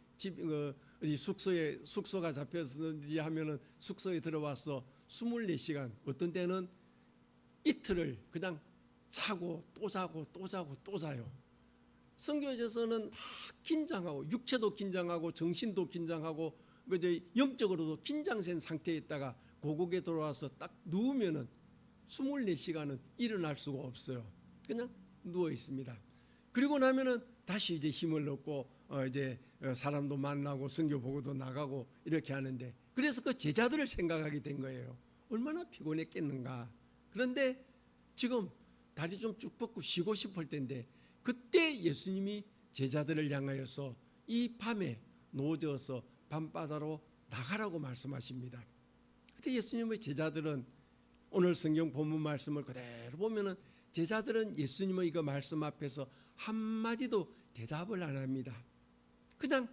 숙소가 잡혔는지 하면은 숙소에 들어와서 24시간 어떤 때는 이틀을 그냥 자고 또 자고 또 자고 또 자요. 선교제에서는 막 긴장하고 육체도 긴장하고 정신도 긴장하고 이제 영적으로도 긴장된 상태에 있다가 고국에 돌아와서 딱 누우면은 24시간은 일어날 수가 없어요. 그냥 누워 있습니다. 그리고 나면은 다시 이제 힘을 얻고 이제 사람도 만나고 선교 보고도 나가고 이렇게 하는데 그래서 그 제자들을 생각하게 된 거예요. 얼마나 피곤했겠는가. 그런데 지금 다리 좀 쭉 뻗고 쉬고 싶을 텐데 그때 예수님이 제자들을 향하여서 이 밤에 노져서 밤바다로 나가라고 말씀하십니다. 그때 예수님의 제자들은 오늘 성경 본문 말씀을 그대로 보면은 제자들은 예수님의 그 말씀 앞에서 한마디도 대답을 안 합니다. 그냥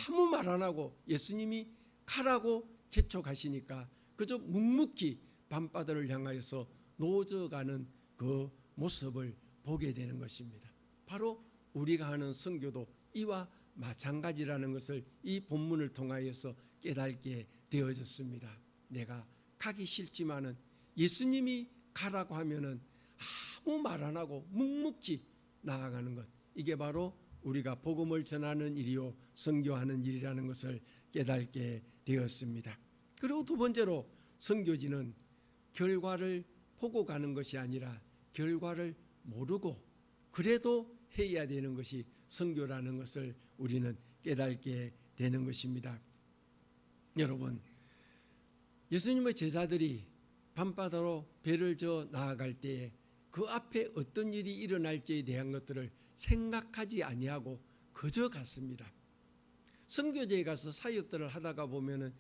아무 말 안 하고 예수님이 가라고 재촉하시니까 그저 묵묵히 밤바다를 향하여서 노져가는 그 모습을 보게 되는 것입니다. 바로 우리가 하는 선교도 이와 마찬가지라는 것을 이 본문을 통하여서 깨닫게 되어졌습니다. 내가 가기 싫지만은 예수님이 가라고 하면은 아무 말 안 하고 묵묵히 나아가는 것, 이게 바로 우리가 복음을 전하는 일이요 선교하는 일이라는 것을 깨닫게 되었습니다. 그리고 두 번째로 선교지는 결과를 보고 가는 것이 아니라 결과를 모르고 그래도 해야 되는 것이 선교라는 것을 우리는 깨닫게 되는 것입니다. 여러분, 예수님의 제자들이 밤바다로 배를 저어 나아갈 때에 그 앞에 어떤 일이 일어날지에 대한 것들을 생각하지 아니하고 그저 갔습니다. 선교제에 가서 사역들을 하다가 보면은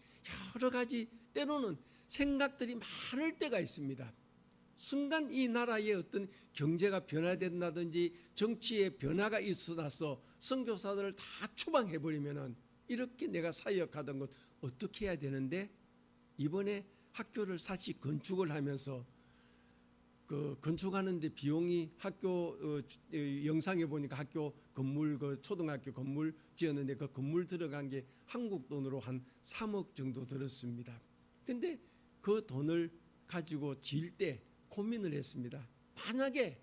여러 가지 때로는 생각들이 많을 때가 있습니다. 순간 이 나라의 어떤 경제가 변화된다든지 정치의 변화가 있어서 선교사들을 다 추방해버리면은 이렇게 내가 사역하던 것 어떻게 해야 되는데 이번에 학교를 다시 건축을 하면서 그 건축하는데 비용이 학교 영상에 보니까 학교 건물 그 초등학교 건물 지었는데 그 건물 들어간 게 한국 돈으로 한 3억 정도 들었습니다. 근데 그 돈을 가지고 지을 때 고민을 했습니다. 만약에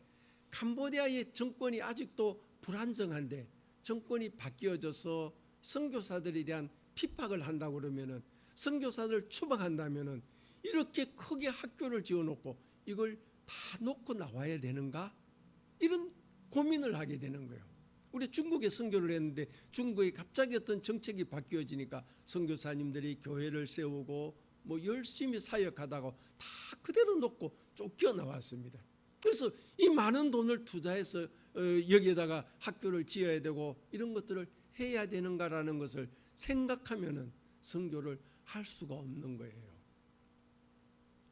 캄보디아의 정권이 아직도 불안정한데 정권이 바뀌어져서 선교사들에 대한 핍박을 한다고 그러면은 선교사들을 추방한다면은 이렇게 크게 학교를 지어놓고 이걸 다 놓고 나와야 되는가? 이런 고민을 하게 되는 거예요. 우리 중국에 선교를 했는데 중국에 갑자기 어떤 정책이 바뀌어지니까 선교사님들이 교회를 세우고 뭐 열심히 사역하다가 다 그대로 놓고 쫓겨 나왔습니다. 그래서 이 많은 돈을 투자해서 여기에다가 학교를 지어야 되고 이런 것들을 해야 되는가라는 것을 생각하면은 선교를 할 수가 없는 거예요.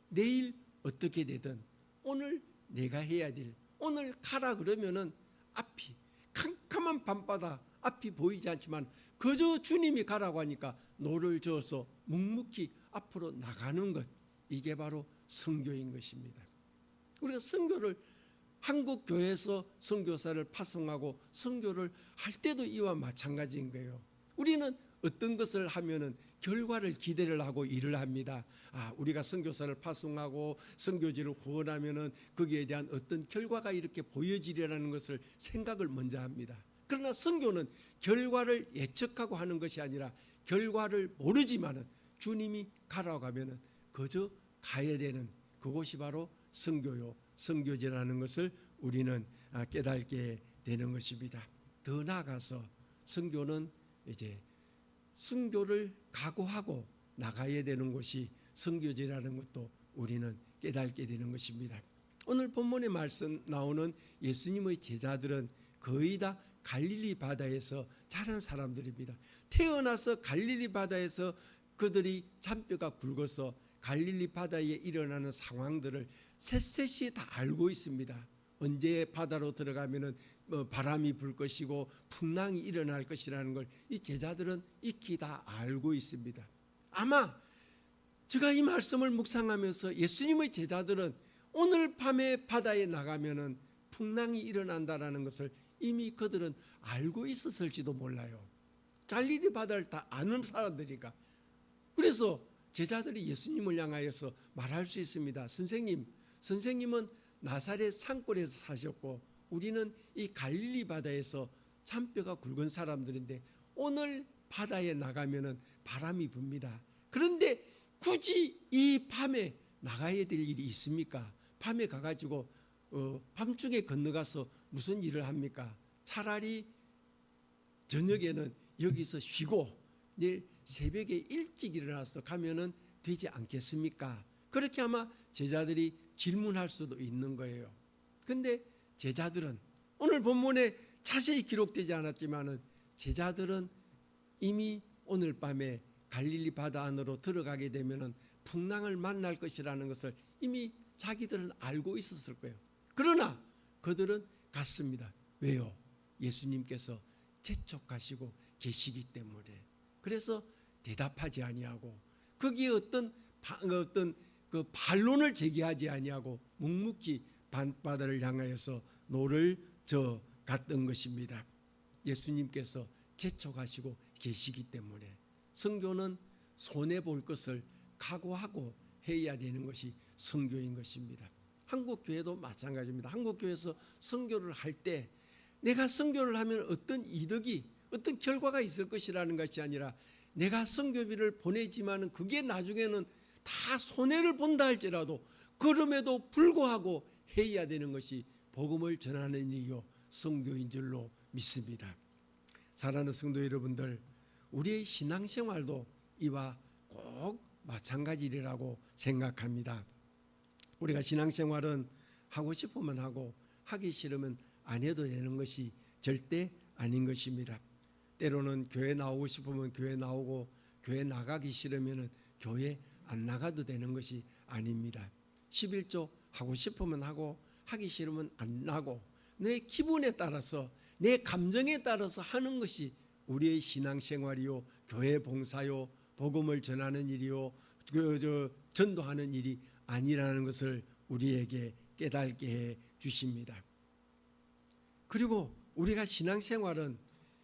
내일 어떻게 되든 오늘 내가 해야 될 오늘 가라 그러면은 앞이 캄캄한 밤바다 앞이 보이지 않지만 그저 주님이 가라고 하니까 노를 저어서 묵묵히 앞으로 나가는 것, 이게 바로 선교인 것입니다. 우리가 선교를 한국 교회에서 선교사를 파송하고 선교를 할 때도 이와 마찬가지인 거예요. 우리는 어떤 것을 하면은 결과를 기대를 하고 일을 합니다. 우리가 선교사를 파송하고 선교지를 후원하면은 거기에 대한 어떤 결과가 이렇게 보여지리라는 것을 생각을 먼저 합니다. 그러나 선교는 결과를 예측하고 하는 것이 아니라 결과를 모르지만은 주님이 가라고 하면은 그저 가야 되는 그곳이 바로 선교요, 선교지라는 것을 우리는 깨닫게 되는 것입니다. 더 나아가서 선교는 이제 순교를 각오하고 나가야 되는 곳이 선교지라는 것도 우리는 깨닫게 되는 것입니다. 오늘 본문에 말씀 나오는 예수님의 제자들은 거의 다 갈릴리 바다에서 자란 사람들입니다. 태어나서 갈릴리 바다에서 그들이 잔뼈가 굵어서 갈릴리 바다에 일어나는 상황들을 셋셋이 다 알고 있습니다. 언제 바다로 들어가면은 바람이 불 것이고 풍랑이 일어날 것이라는 걸 이 제자들은 익히 다 알고 있습니다. 아마 제가 이 말씀을 묵상하면서 예수님의 제자들은 오늘 밤에 바다에 나가면은 풍랑이 일어난다라는 것을 이미 그들은 알고 있었을지도 몰라요. 갈릴리 바다를 다 아는 사람들이니까. 그래서 제자들이 예수님을 향하여서 말할 수 있습니다. 선생님은 나사렛 산골에서 사셨고 우리는 이 갈릴리 바다에서 잔뼈가 굵은 사람들인데 오늘 바다에 나가면은 바람이 붑니다. 그런데 굳이 이 밤에 나가야 될 일이 있습니까? 밤에 가가지고 밤중에 건너가서 무슨 일을 합니까? 차라리 저녁에는 여기서 쉬고 내일 새벽에 일찍 일어나서 가면은 되지 않겠습니까? 그렇게 아마 제자들이 질문할 수도 있는 거예요. 근데 제자들은 오늘 본문에 자세히 기록되지 않았지만은 제자들은 이미 오늘 밤에 갈릴리 바다 안으로 들어가게 되면은 풍랑을 만날 것이라는 것을 이미 자기들은 알고 있었을 거예요. 그러나 그들은 갔습니다. 왜요? 예수님께서 재촉하시고 계시기 때문에. 그래서 대답하지 아니하고 거기에 어떤 그 반론을 제기하지 아니하고 묵묵히 바다를 향하여서 노를 저 갔던 것입니다. 예수님께서 재촉하시고 계시기 때문에 선교는 손해 볼 것을 각오하고 해야 되는 것이 선교인 것입니다. 한국 교회도 마찬가지입니다. 한국 교회에서 선교를 할 때 내가 선교를 하면 어떤 이득이 어떤 결과가 있을 것이라는 것이 아니라 내가 선교비를 보내지만은 그게 나중에는 다 손해를 본다 할지라도 그럼에도 불구하고 해야 되는 것이 복음을 전하는 일이요 선교인 줄로 믿습니다. 사랑하는 성도 여러분들, 우리의 신앙생활도 이와 꼭 마찬가지라고 생각합니다. 우리가 신앙생활은 하고 싶으면 하고 하기 싫으면 안 해도 되는 것이 절대 아닌 것입니다. 때로는 교회 나오고 싶으면 교회 나오고 교회 나가기 싫으면 교회 안 나가도 되는 것이 아닙니다. 11조 하고 싶으면 하고 하기 싫으면 안 하고 내 기분에 따라서 내 감정에 따라서 하는 것이 우리의 신앙생활이요 교회 봉사요 복음을 전하는 일이요 전도하는 일이 아니라는 것을 우리에게 깨닫게 해 주십니다. 그리고 우리가 신앙생활은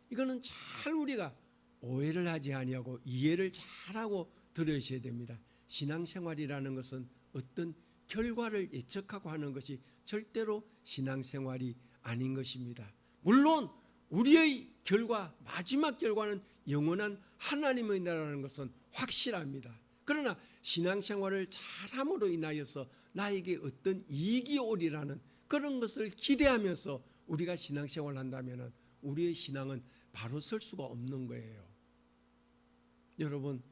이거는 잘 우리가 오해를 하지 아니하고 이해를 잘하고 들으셔야 됩니다. 신앙생활이라는 것은 어떤 결과를 예측하고 하는 것이 절대로 신앙생활이 아닌 것입니다. 물론 우리의 결과, 마지막 결과는 영원한 하나님의 나라라는 것은 확실합니다. 그러나 신앙생활을 잘함으로 인하여서 나에게 어떤 이익이 오리라는 그런 것을 기대하면서 우리가 신앙생활을 한다면 우리의 신앙은 바로 설 수가 없는 거예요. 여러분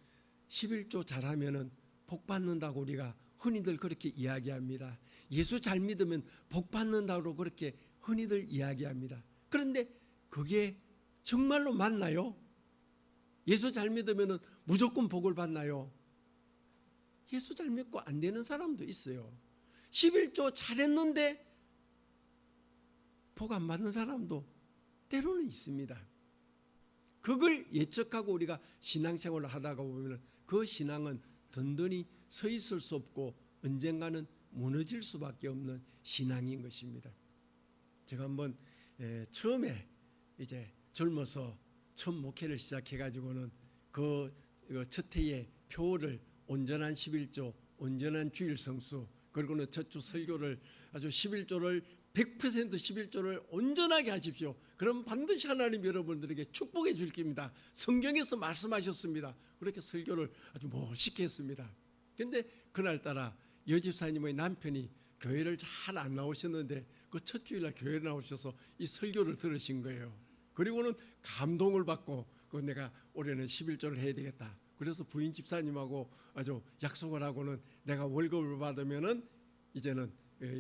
11조 잘하면 복 받는다고 우리가 흔히들 그렇게 이야기합니다. 예수 잘 믿으면 복 받는다고 그렇게 흔히들 이야기합니다. 그런데 그게 정말로 맞나요? 예수 잘 믿으면 무조건 복을 받나요? 예수 잘 믿고 안 되는 사람도 있어요. 11조 잘했는데 복 안 받는 사람도 때로는 있습니다. 그걸 예측하고 우리가 신앙생활을 하다가 보면 그 신앙은 든든히 서 있을 수 없고 언젠가는 무너질 수밖에 없는 신앙인 것입니다. 제가 한번 처음에 이제 젊어서 처음 목회를 시작해가지고는 첫 해의 표를 온전한 11조, 온전한 주일 성수, 그리고는 첫 주 설교를 아주 11조를 100% 11조를 온전하게 하십시오. 그럼 반드시 하나님 여러분들에게 축복해 줄 겁니다. 성경에서 말씀하셨습니다. 그렇게 설교를 아주 멋있게 했습니다. 근데 그날따라 여집사님의 남편이 교회를 잘 안 나오셨는데 그 첫 주일날 교회에 나오셔서 이 설교를 들으신 거예요. 그리고는 감동을 받고 내가 올해는 11조를 해야 되겠다. 그래서 부인 집사님하고 아주 약속을 하고는 내가 월급을 받으면은 이제는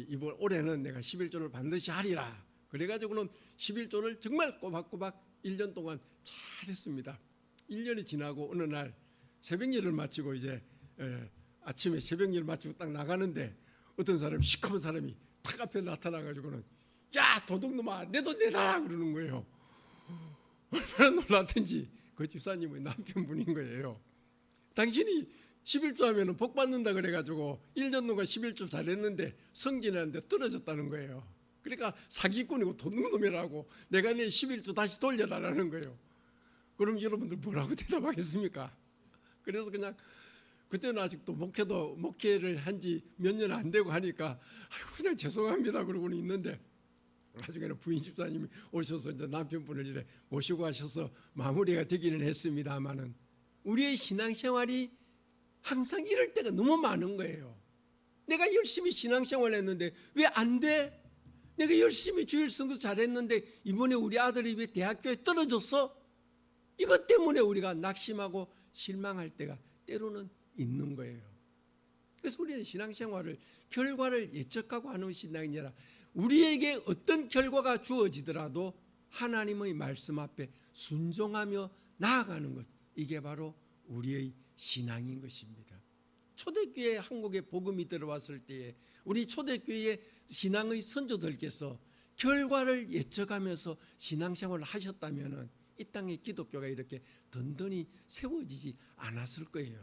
이번 올해는 내가 11조를 반드시 하리라. 그래가지고는 11조를 정말 꼬박꼬박 1년 동안 잘했습니다. 1년이 지나고 어느 날 새벽일을 마치고 이제 아침에 새벽일 마치고 딱 나가는데 어떤 사람이 시커먼 사람이 탁 앞에 나타나가지고는 야 도둑놈아 내 돈 내놔라 그러는 거예요. 얼마나 놀랐든지 그 집사님의 남편분인 거예요. 당신이 11조 하면 복 받는다 그래가지고 1년 동안 11조 잘했는데 성진하는데 떨어졌다는 거예요. 그러니까 사기꾼이고 도둑놈이라고 내가 내 11조 다시 돌려달라는 거예요. 그럼 여러분들 뭐라고 대답하겠습니까? 그래서 그냥 그때는 아직도 목회를 한 지 몇 년 안 되고 하니까 그냥 죄송합니다 그러고는 있는데 나중에는 부인 집사님이 오셔서 이제 남편분을 이제 모시고 하셔서 마무리가 되기는 했습니다만은 우리의 신앙생활이 항상 이럴 때가 너무 많은 거예요. 내가 열심히 신앙생활 했는데 왜 안 돼? 내가 열심히 주일 성수 잘했는데 이번에 우리 아들이 왜 대학교에 떨어졌어? 이것 때문에 우리가 낙심하고 실망할 때가 때로는 있는 거예요. 그래서 우리는 신앙생활을 결과를 예측하고 하는 신앙이 아니라 우리에게 어떤 결과가 주어지더라도 하나님의 말씀 앞에 순종하며 나아가는 것, 이게 바로 우리의 신앙인 것입니다. 초대교회 한국에 복음이 들어왔을 때에 우리 초대교회의 신앙의 선조들께서 결과를 예측하면서 신앙생활을 하셨다면 이 땅에 기독교가 이렇게 든든히 세워지지 않았을 거예요.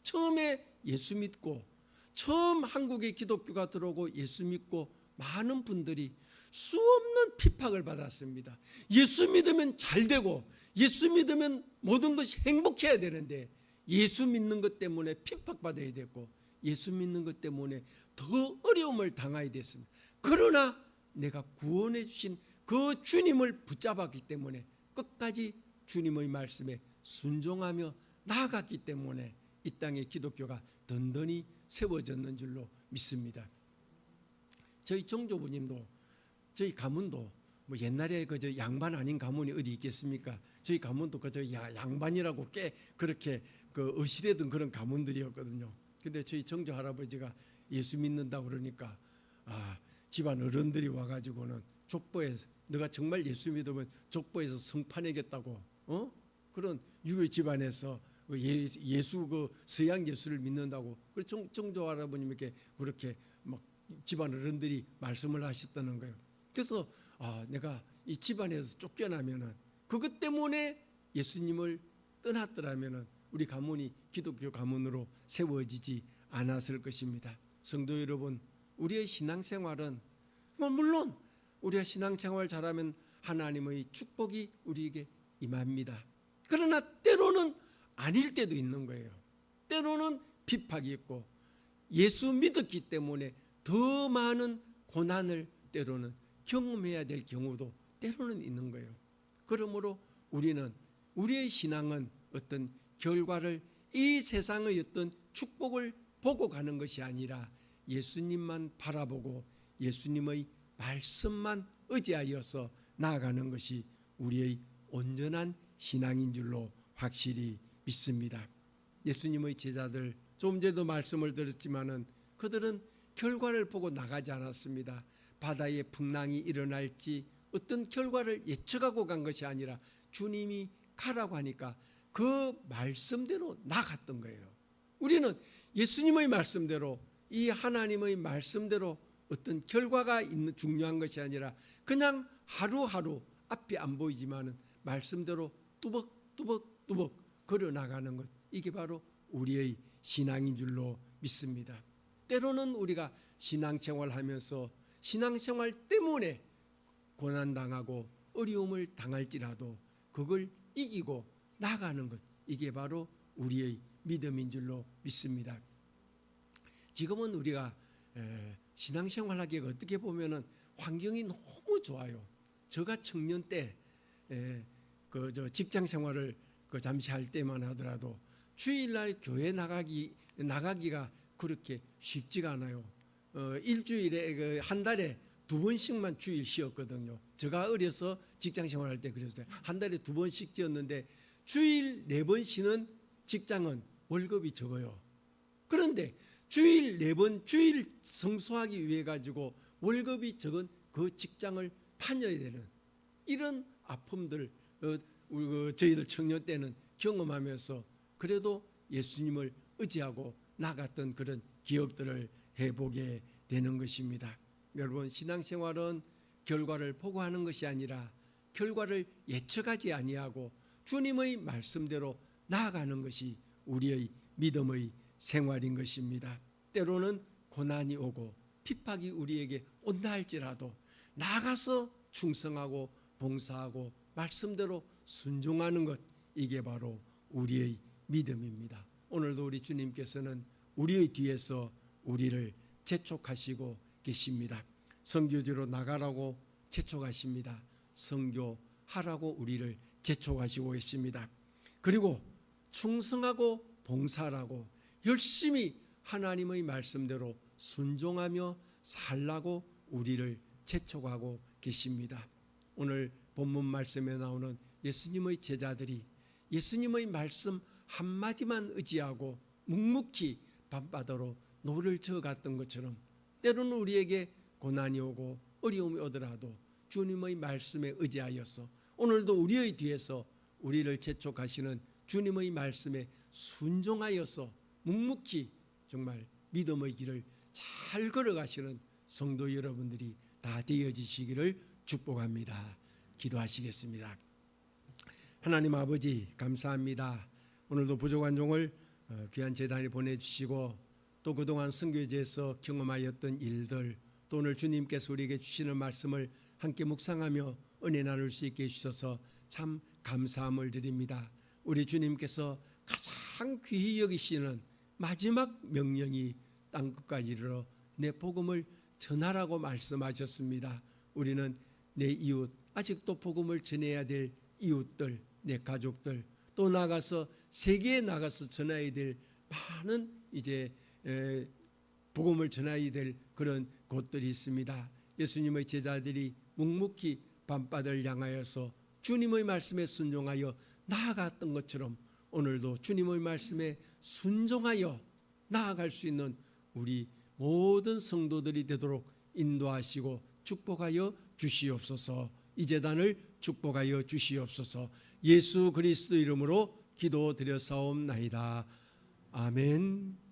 처음에 예수 믿고 처음 한국에 기독교가 들어오고 예수 믿고 많은 분들이 수없는 핍박을 받았습니다. 예수 믿으면 잘 되고 예수 믿으면 모든 것이 행복해야 되는데 예수 믿는 것 때문에 핍박받아야 됐고 예수 믿는 것 때문에 더 어려움을 당해야 됐습니다. 그러나 내가 구원해 주신 그 주님을 붙잡았기 때문에 끝까지 주님의 말씀에 순종하며 나아갔기 때문에 이 땅에 기독교가 든든히 세워졌는 줄로 믿습니다. 저희 정조부님도 저희 가문도 뭐 옛날에 그저 양반 아닌 가문이 어디 있겠습니까? 저희 가문도 그저 양반이라고 꽤 그렇게 그 의시되던 그런 가문들이었거든요. 근데 저희 정조 할아버지가 예수 믿는다고 그러니까 집안 어른들이 와가지고는 족보에서 너가 정말 예수 믿으면 족보에서 성판하겠다고 그런 유교 집안에서 예수 그 서양 예수를 믿는다고 그래서 정조 할아버님에게 그렇게 막 집안 어른들이 말씀을 하셨다는 거예요. 그래서 내가 이 집안에서 쫓겨나면은 그것 때문에 예수님을 떠났더라면은 우리 가문이 기독교 가문으로 세워지지 않았을 것입니다. 성도 여러분, 우리의 신앙생활은 물론 우리가 신앙생활 잘하면 하나님의 축복이 우리에게 임합니다. 그러나 때로는 아닐 때도 있는 거예요. 때로는 핍박이 있고 예수 믿었기 때문에 더 많은 고난을 때로는 경험해야 될 경우도 때로는 있는 거예요. 그러므로 우리는 우리의 신앙은 어떤 결과를 이 세상의 어떤 축복을 보고 가는 것이 아니라 예수님만 바라보고 예수님의 말씀만 의지하여서 나아가는 것이 우리의 온전한 신앙인 줄로 확실히 믿습니다. 예수님의 제자들 좀 전에도 말씀을 드렸지만은 그들은 결과를 보고 나가지 않았습니다. 바다에 풍랑이 일어날지 어떤 결과를 예측하고 간 것이 아니라 주님이 가라고 하니까 그 말씀대로 나갔던 거예요. 우리는 예수님의 말씀대로 이 하나님의 말씀대로 어떤 결과가 있는 중요한 것이 아니라 그냥 하루하루 앞이 안 보이지만은 말씀대로 뚜벅뚜벅 걸어 나가는 것, 이게 바로 우리의 신앙인 줄로 믿습니다. 때로는 우리가 신앙생활하면서 신앙생활 때문에 고난당하고 어려움을 당할지라도 그걸 이기고 나가는 것, 이게 바로 우리의 믿음인 줄로 믿습니다. 지금은 우리가 신앙생활하기가 어떻게 보면은 환경이 너무 좋아요. 제가 청년 때 직장 생활을 잠시 할 때만 하더라도 주일날 교회 나가기가 그렇게 쉽지가 않아요. 일주일에 한 달에 2번씩만 주일 쉬었거든요. 제가 어려서 직장 생활할 때 그랬어요. 한 달에 2번씩 쉬었는데 주일 4번 쉬는 직장은 월급이 적어요. 그런데 주일 4번 주일 성수하기 위해 가지고 월급이 적은 그 직장을 다녀야 되는 이런 아픔들 저희들 청년 때는 경험하면서 그래도 예수님을 의지하고 나갔던 그런 기억들을 해보게 되는 것입니다. 여러분, 신앙생활은 결과를 보고하는 것이 아니라 결과를 예측하지 아니하고 주님의 말씀대로 나아가는 것이 우리의 믿음의 생활인 것입니다. 때로는 고난이 오고 핍박이 우리에게 온다 할지라도 나가서 충성하고 봉사하고 말씀대로 순종하는 것, 이게 바로 우리의 믿음입니다. 오늘도 우리 주님께서는 우리의 뒤에서 우리를 재촉하시고 계십니다. 선교지로 나가라고 재촉하십니다. 선교하라고 우리를 재촉하시고 계십니다. 그리고 충성하고 봉사하라고 열심히 하나님의 말씀대로 순종하며 살라고 우리를 재촉하고 계십니다. 오늘 본문 말씀에 나오는 예수님의 제자들이 예수님의 말씀 한마디만 의지하고 묵묵히 밤바다로 노를 저어갔던 것처럼 때로는 우리에게 고난이 오고 어려움이 오더라도 주님의 말씀에 의지하여서 오늘도 우리의 뒤에서 우리를 재촉하시는 주님의 말씀에 순종하여서 묵묵히 정말 믿음의 길을 잘 걸어가시는 성도 여러분들이 다 되어지시기를 축복합니다. 기도하시겠습니다. 하나님 아버지, 감사합니다. 오늘도 부족한 종을 귀한 제단에 보내주시고 또 그동안 선교지에서 경험하였던 일들, 또 오늘 주님께서 우리에게 주시는 말씀을 함께 묵상하며 은혜 나눌 수 있게 해주셔서 참 감사함을 드립니다. 우리 주님께서 가장 귀히 여기시는 마지막 명령이 땅끝까지 이르러 내 복음을 전하라고 말씀하셨습니다. 우리는 내 이웃, 아직도 복음을 전해야 될 이웃들, 내 가족들, 또 나가서 세계에 나가서 전해야 될 많은 이제 복음을 전해야 될 그런 곳들이 있습니다. 예수님의 제자들이 묵묵히 밤바다를 향하여서 주님의 말씀에 순종하여 나아갔던 것처럼 오늘도 주님의 말씀에 순종하여 나아갈 수 있는 우리 모든 성도들이 되도록 인도하시고 축복하여 주시옵소서. 이 제단을 축복하여 주시옵소서. 예수 그리스도 이름으로 기도드려 사옵나이다. 아멘.